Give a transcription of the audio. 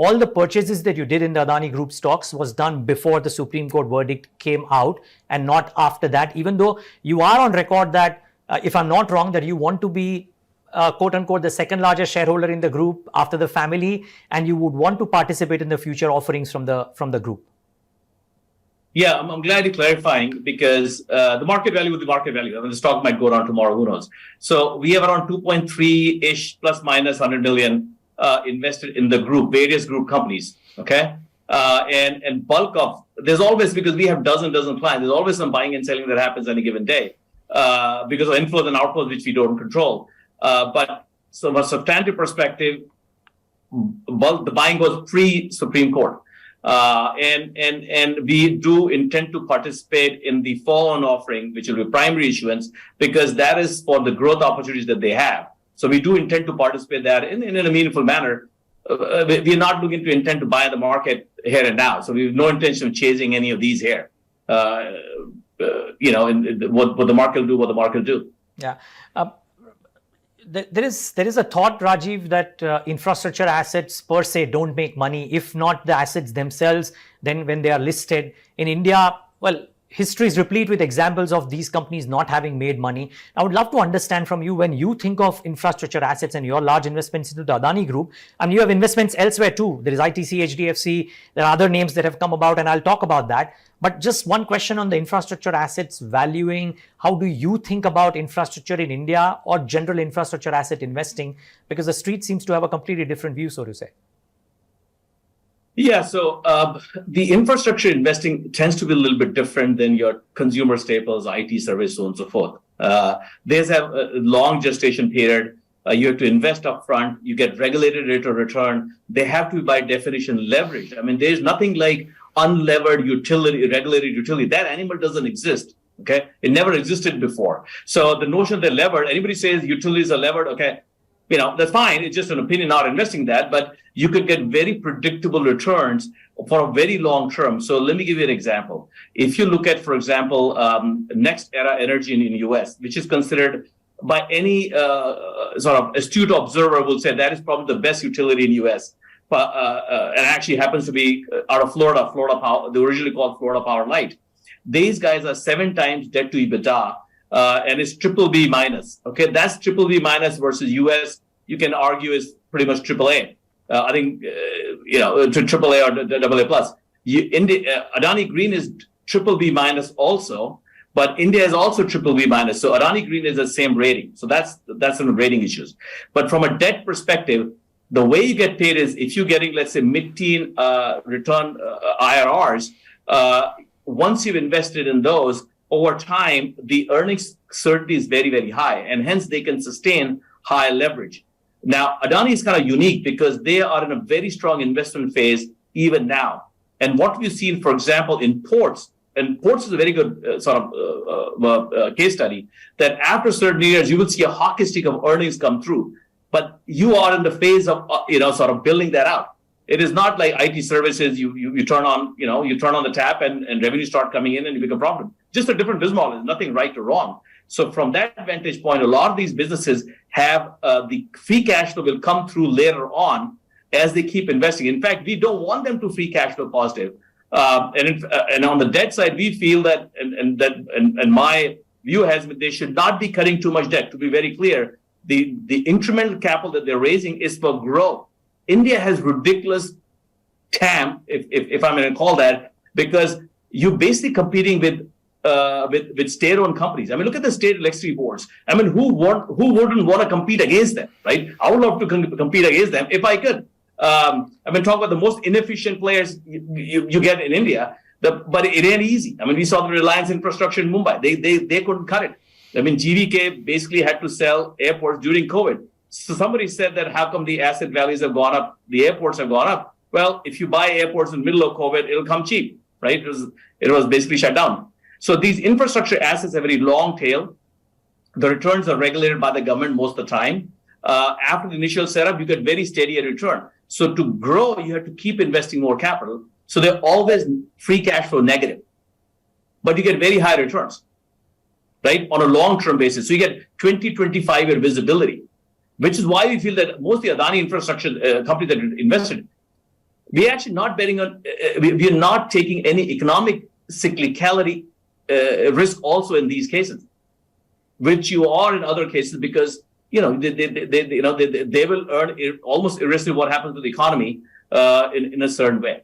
all the purchases that you did in the Adani Group stocks was done before the Supreme Court verdict came out and not after that, even though you are on record that, if I'm not wrong, that you want to be quote unquote the second largest shareholder in the group after the family, and you would want to participate in the future offerings from the group. Yeah, I'm glad you're clarifying, because the market value with the market value. I mean, the stock might go down tomorrow, who knows? So we have around 2.3-ish plus minus 100 million invested in the group, various group companies. Okay, and bulk of, there's always, because we have dozen clients, there's always some buying and selling that happens any given day because of inflows and outflows which we don't control. But from a substantive perspective, the buying was pre-Supreme Court. And we do intend to participate in the follow-on offering, which will be primary issuance, because that is for the growth opportunities that they have. So we do intend to participate that in a meaningful manner. We're not looking to intend to buy the market here and now. So we have no intention of chasing any of these here. What the market will do, what the market will do. Yeah. There is a thought, Rajiv, that infrastructure assets per se don't make money, if not the assets themselves, then when they are listed. In India, well, history is replete with examples of these companies not having made money. I would love to understand from you, when you think of infrastructure assets and your large investments into the Adani Group, and you have investments elsewhere too. There is ITC, HDFC, there are other names that have come about, and I'll talk about that. But just one question on the infrastructure assets valuing. How do you think about infrastructure in India or general infrastructure asset investing? Because the street seems to have a completely different view, so to say. Yeah, so the infrastructure investing tends to be a little bit different than your consumer staples, IT service, so on and so forth. There's a long gestation period. You have to invest upfront. You get regulated rate of return. They have to be, by definition, leveraged. I mean, there's nothing like unlevered utility, regulated utility. That animal doesn't exist. Okay, it never existed before. So the notion that levered, anybody says utilities are levered, okay, that's fine. It's just an opinion, not investing that, but you could get very predictable returns for a very long term. So let me give you an example. If you look at, for example, Next Era Energy in the US, which is considered by any sort of astute observer will say that is probably the best utility in the US. And actually happens to be out of Florida Power, they originally called Florida Power Light. These guys are 7 times debt to EBITDA. And it's BBB minus. Okay, that's BBB minus versus US. You can argue is pretty much AAA. I think to AAA or AA plus. Adani Green is BBB minus also, but India is also BBB minus. So Adani Green is the same rating. So that's some rating issues. But from a debt perspective, the way you get paid is if you're getting, let's say, mid-teen return IRRs. Once you've invested in those, over time, the earnings certainty is very, very high, and hence they can sustain high leverage. Now, Adani is kind of unique because they are in a very strong investment phase even now. And what we've seen, for example, in ports, and ports is a very good case study, that after certain years, you will see a hockey stick of earnings come through. But you are in the phase of, sort of building that out. It is not like IT services, you turn on, you turn on the tap and revenue start coming in and you become profitable. Just a different business model. There's nothing right or wrong. So from that vantage point, a lot of these businesses have the free cash flow will come through later on as they keep investing. In fact, we don't want them to free cash flow positive. And on the debt side, we feel that, and my view has been they should not be cutting too much debt. To be very clear, the incremental capital that they're raising is for growth. India has ridiculous TAM, if I'm going to call that, because you're basically competing with state-owned companies. I mean, look at the state electricity boards. I mean, who wouldn't want to compete against them, right? I would love to compete against them if I could. I mean, talk about the most inefficient players you get in India, but it ain't easy. I mean, we saw the Reliance infrastructure in Mumbai. They couldn't cut it. I mean, GVK basically had to sell airports during COVID. So somebody said that how come the asset values have gone up, the airports have gone up? Well, if you buy airports in the middle of COVID, it'll come cheap, right? It was basically shut down. So these infrastructure assets have a very long tail. The returns are regulated by the government most of the time. After the initial setup, you get very steady return. So to grow, you have to keep investing more capital. So they're always free cash flow negative, but you get very high returns, right? On a long-term basis. So you get 20, 25-year visibility, which is why we feel that most of the Adani infrastructure companies that invested, we're actually not betting on, we're not taking any economic cyclicality risk also in these cases, which you are in other cases, because they will earn almost irrespective of what happens to the economy in a certain way.